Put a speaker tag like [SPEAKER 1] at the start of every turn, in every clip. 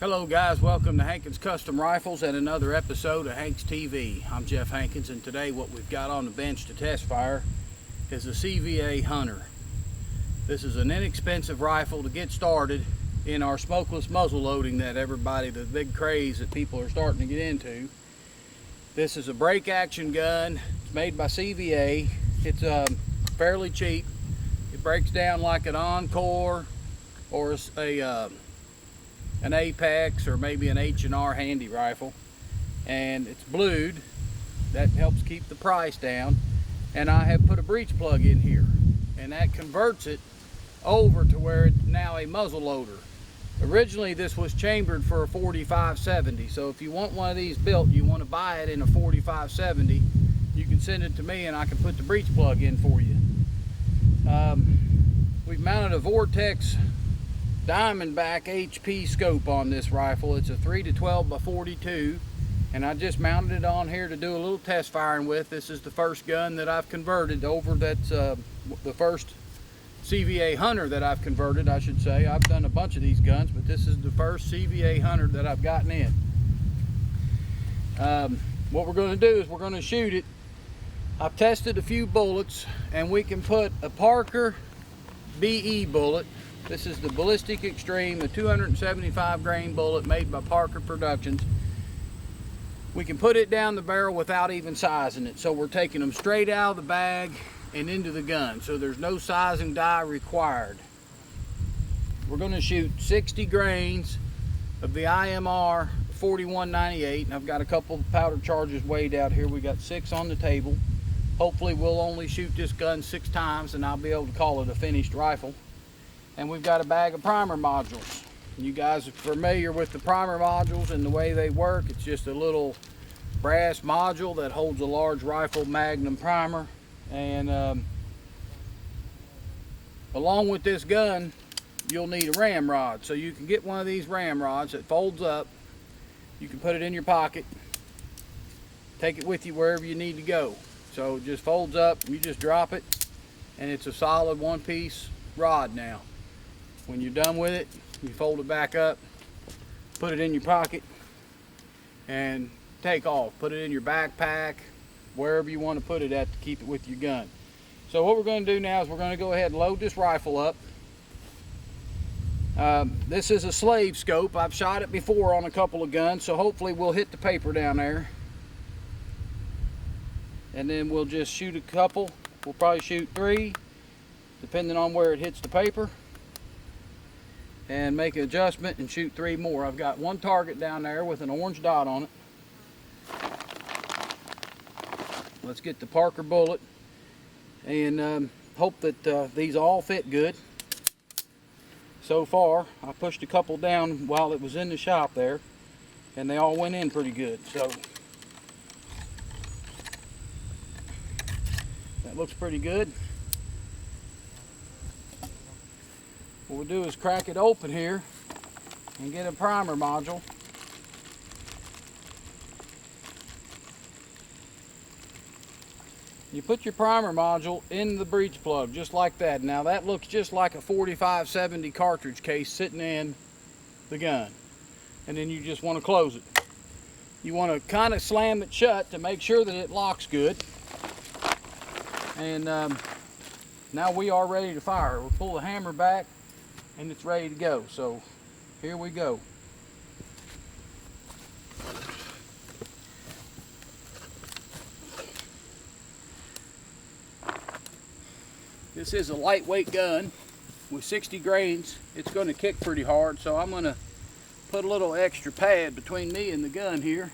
[SPEAKER 1] Hello guys, welcome to Hankins Custom Rifles and another episode of Hank's TV. I'm Jeff Hankins, and today what we've got on the bench to test fire is a CVA Hunter. This is an inexpensive rifle to get started in our smokeless muzzle loading that the big craze that people are starting to get into. This is a break action gun. It's made by CVA. It's fairly cheap. It breaks down like an Encore or an Apex or maybe an H&R handy rifle, and it's blued. That helps keep the price down. And I have put a breech plug in here, and that converts it over to where it's now a muzzle loader. Originally this was chambered for a 4570, so if you want one of these built, you want to buy it in a 4570, you can send it to me and I can put the breech plug in for you. We've mounted a Vortex Diamondback HP scope on this rifle. It's a 3 to 12 by 42, and I just mounted it on here to do a little test firing with. This is the first gun that I've converted over. That's the first CVA Hunter that I've converted, I should say. I've done a bunch of these guns, but this is the first CVA Hunter that I've gotten in. What we're going to do is we're going to shoot it. I've tested a few bullets, and we can put a Parker BE bullet. This is the Ballistic Extreme, a 275 grain bullet made by Parker Productions. We can put it down the barrel without even sizing it. So we're taking them straight out of the bag and into the gun. So there's no sizing die required. We're going to shoot 60 grains of the IMR 4198. And I've got a couple of powder charges weighed out here. We got 6 on the table. Hopefully we'll only shoot this gun 6 times and I'll be able to call it a finished rifle. And we've got a bag of primer modules. You guys are familiar with the primer modules and the way they work. It's just a little brass module that holds a large rifle magnum primer. And along with this gun, you'll need a ramrod. So you can get one of these ramrods that folds up. You can put it in your pocket. Take it with you wherever you need to go. So it just folds up, you just drop it, and it's a solid one-piece rod now. When you're done with it, you fold it back up, put it in your pocket, and take off. Put it in your backpack, wherever you want to put it at to keep it with your gun. So what we're going to do now is we're going to go ahead and load this rifle up. This is a slave scope. I've shot it before on a couple of guns, so hopefully we'll hit the paper down there. And then we'll just shoot a couple. We'll probably shoot 3, depending on where it hits the paper. And make an adjustment and shoot 3 more. I've got 1 target down there with an orange dot on it. Let's get the Parker bullet and hope that these all fit good. So far, I pushed a couple down while it was in the shop there, and they all went in pretty good. So that looks pretty good. What we'll do is crack it open here and get a primer module. You put your primer module in the breech plug just like that. Now that looks just like a 4570 cartridge case sitting in the gun. And then you just want to close it. You want to kind of slam it shut to make sure that it locks good. And now we are ready to fire. We'll pull the hammer back and it's ready to go. So here we go. This is a lightweight gun with 60 grains. It's going to kick pretty hard, so I'm going to put a little extra pad between me and the gun here.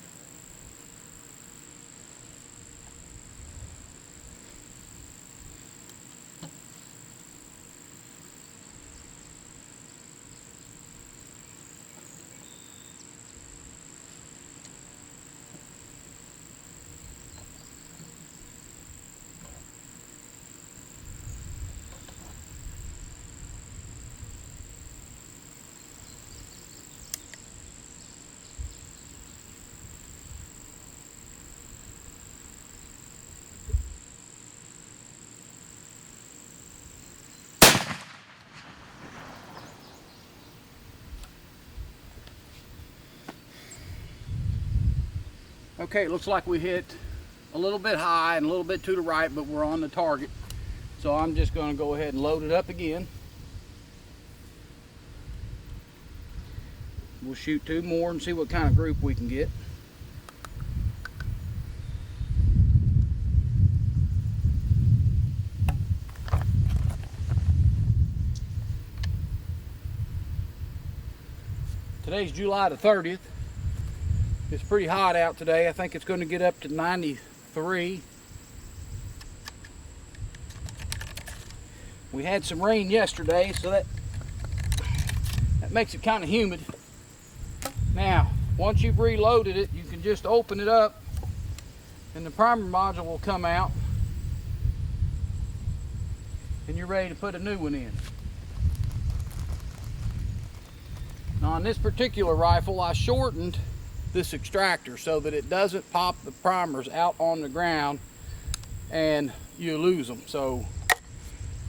[SPEAKER 1] Okay, it looks like we hit a little bit high and a little bit to the right, but we're on the target. So I'm just going to go ahead and load it up again. We'll shoot 2 more and see what kind of group we can get. Today's July the 30th. It's pretty hot out today. I think it's going to get up to 93. We had some rain yesterday, so that makes it kind of humid. Now, once you've reloaded it, you can just open it up and the primer module will come out and you're ready to put a new one in. Now on this particular rifle, I shortened this extractor so that it doesn't pop the primers out on the ground and you lose them. So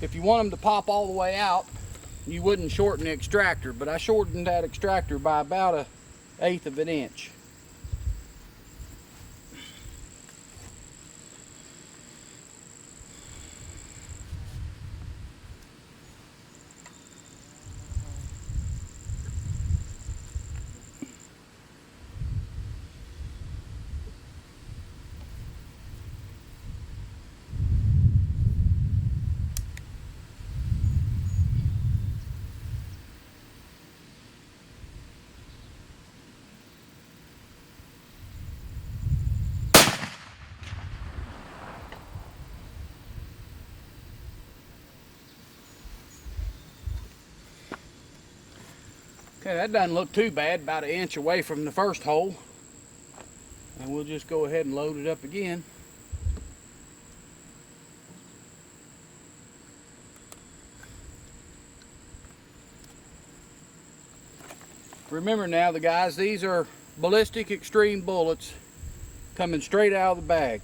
[SPEAKER 1] if you want them to pop all the way out, you wouldn't shorten the extractor, but I shortened that extractor by about 1/8 of an inch. Okay, that doesn't look too bad, about 1 inch away from the first hole. And we'll just go ahead and load it up again. Remember now, the guys, these are ballistic extreme bullets coming straight out of the bag.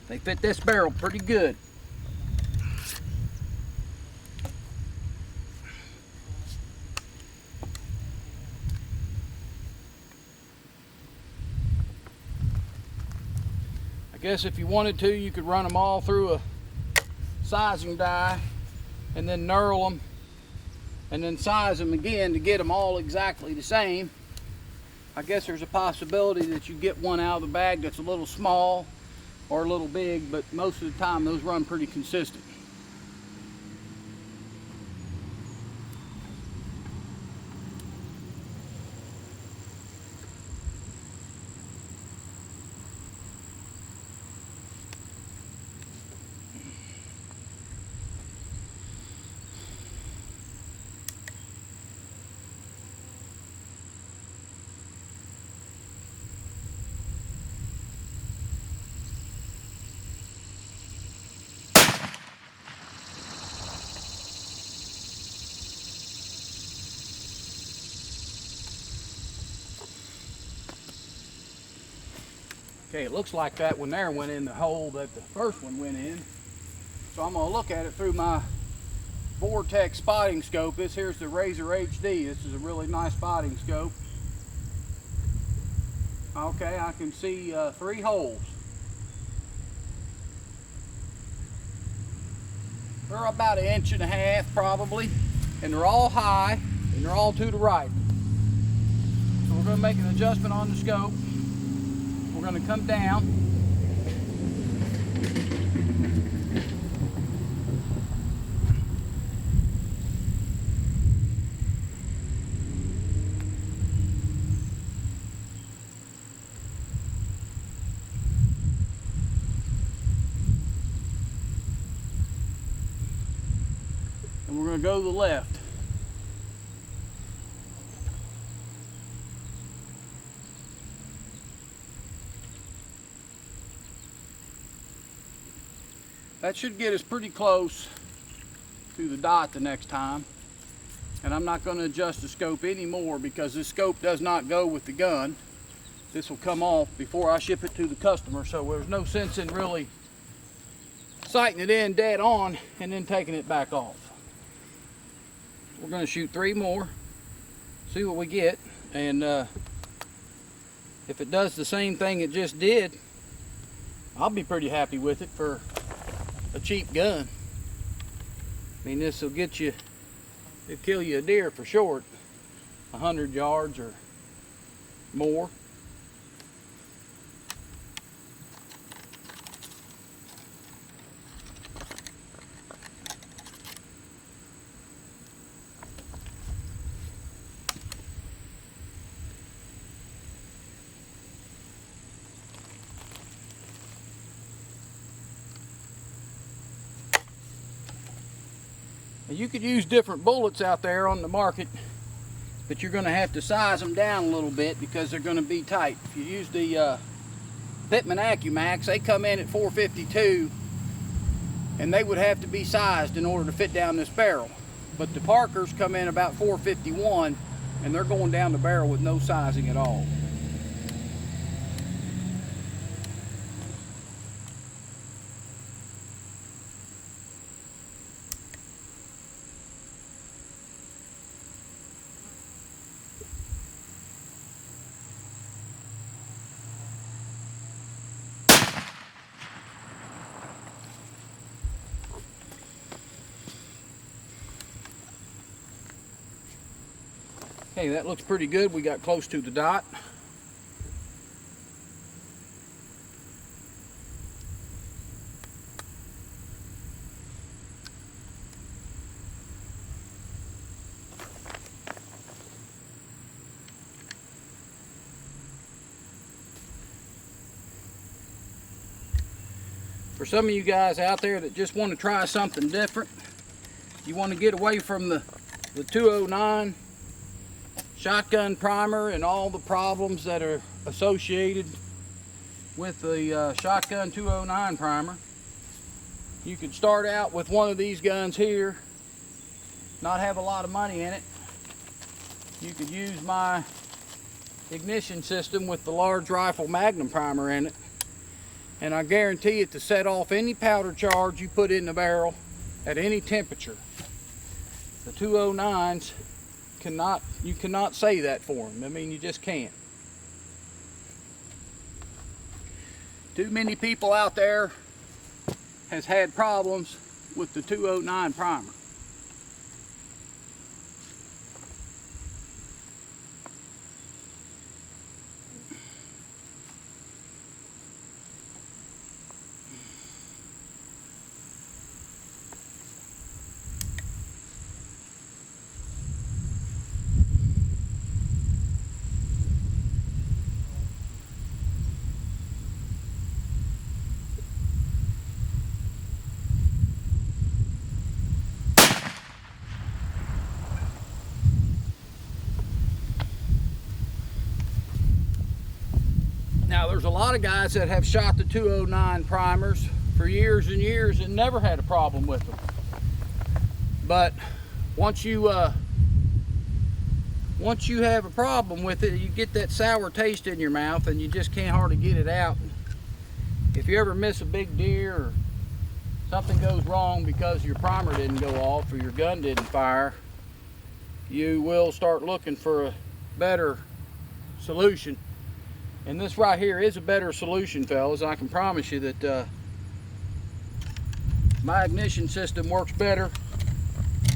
[SPEAKER 1] They fit this barrel pretty good. I guess if you wanted to, you could run them all through a sizing die and then knurl them and then size them again to get them all exactly the same. I guess there's a possibility that you get one out of the bag that's a little small or a little big, but most of the time those run pretty consistent. Okay, it looks like that one there went in the hole that the first one went in. So I'm going to look at it through my Vortex spotting scope. This here's the Razor HD. This is a really nice spotting scope. Okay, I can see 3 holes. They're about 1.5 inches probably, and they're all high and they're all to the right. So we're going to make an adjustment on the scope. We're going to come down. And we're going to go to the left. That should get us pretty close to the dot the next time. And I'm not going to adjust the scope anymore because this scope does not go with the gun. This will come off before I ship it to the customer, so there's no sense in really sighting it in dead on and then taking it back off. We're going to shoot 3 more, see what we get, and if it does the same thing it just did, I'll be pretty happy with it for a cheap gun. I mean, this will get you, it'll kill you a deer for short, 100 yards or more. You could use different bullets out there on the market, but you're going to have to size them down a little bit because they're going to be tight. If you use the Pittman AccuMax, they come in at 452, and they would have to be sized in order to fit down this barrel. But the Parkers come in about 451, and they're going down the barrel with no sizing at all. Okay, that looks pretty good. We got close to the dot. For some of you guys out there that just want to try something different, you want to get away from the 209 shotgun primer and all the problems that are associated with the shotgun 209 primer, you could start out with one of these guns here, not have a lot of money in it. You could use my ignition system with the large rifle Magnum primer in it, and I guarantee it to set off any powder charge you put in the barrel at any temperature. The 209s you cannot say that for them. I mean, you just can't. Too many people out there has had problems with the 209 primer. Now, there's a lot of guys that have shot the 209 primers for years and years and never had a problem with them. But once you have a problem with it, you get that sour taste in your mouth and you just can't hardly get it out. If you ever miss a big deer or something goes wrong because your primer didn't go off or your gun didn't fire, you will start looking for a better solution. And this right here is a better solution, fellas. I can promise you that my ignition system works better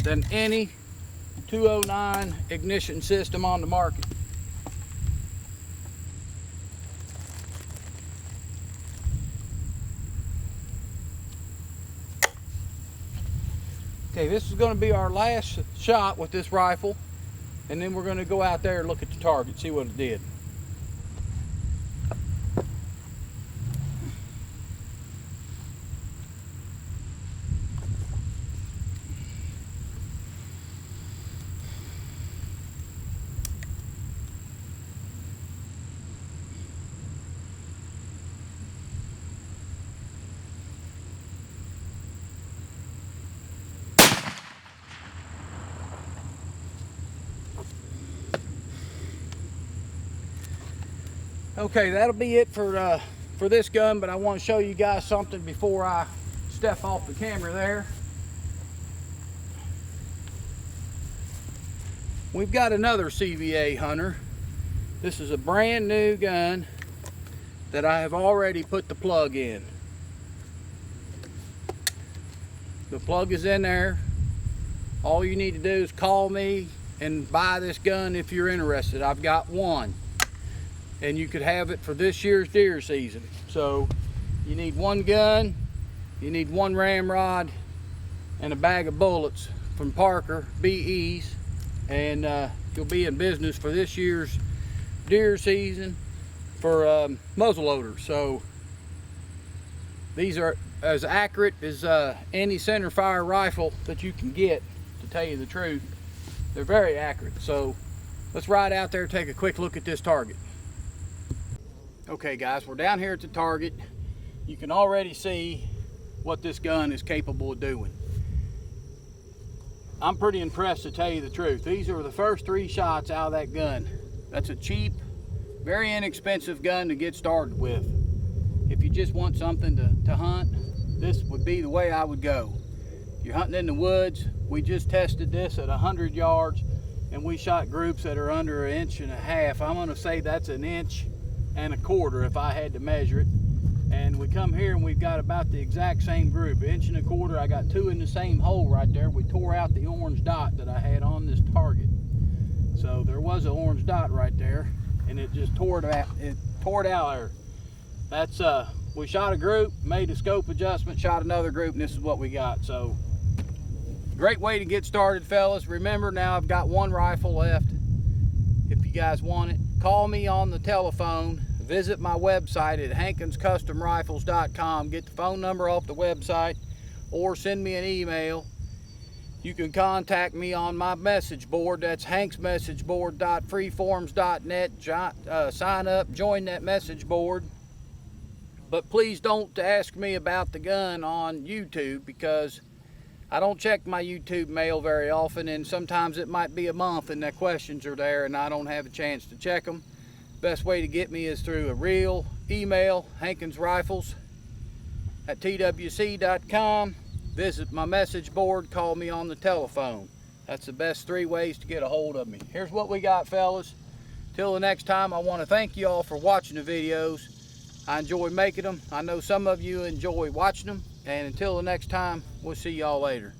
[SPEAKER 1] than any 209 ignition system on the market. Okay, this is going to be our last shot with this rifle, and then we're going to go out there and look at the target, see what it did. Okay, that'll be it for this gun, but I want to show you guys something before I step off the camera there. We've got another CVA Hunter. This is a brand new gun that I have already put the plug in. The plug is in there. All you need to do is call me and buy this gun if you're interested. I've got one, and you could have it for this year's deer season. So you need one gun, you need one ramrod, and a bag of bullets from Parker BEs, and you'll be in business for this year's deer season for muzzleloader. So these are as accurate as any center fire rifle that you can get, to tell you the truth. They're very accurate. So let's ride out there and take a quick look at this target. Okay guys, we're down here at the target. You can already see what this gun is capable of doing. I'm pretty impressed, to tell you the truth. These are the first 3 shots out of that gun. That's a cheap, very inexpensive gun to get started with. If you just want something to hunt, this would be the way I would go. If you're hunting in the woods, we just tested this at 100 yards and we shot groups that are under 1.5 inches. I'm gonna say that's 1.25 inches if I had to measure it. And we come here and we've got about the exact same group, 1.25 inches. I got 2 in the same hole right there. We tore out the orange dot that I had on this target. So there was an orange dot right there, and it just tore it out. It tore it out there. That's we shot a group, made a scope adjustment, shot another group, and this is what we got. So great way to get started, fellas. Remember, now I've got one rifle left. If you guys want it, call me on the telephone. Visit my website at hankinscustomrifles.com. Get the phone number off the website, or send me an email. You can contact me on my message board. That's hanksmessageboard.freeforums.net. Sign up, join that message board. But please don't ask me about the gun on YouTube, because I don't check my YouTube mail very often, and sometimes it might be a month and the questions are there and I don't have a chance to check them. Best way to get me is through a real email, hankinsrifles@twc.com. Visit my message board, call me on the telephone. That's the best 3 ways to get a hold of me. Here's what we got, fellas. Till the next time, I want to thank you all for watching the videos. I enjoy making them. I know some of you enjoy watching them. And until the next time, we'll see y'all later.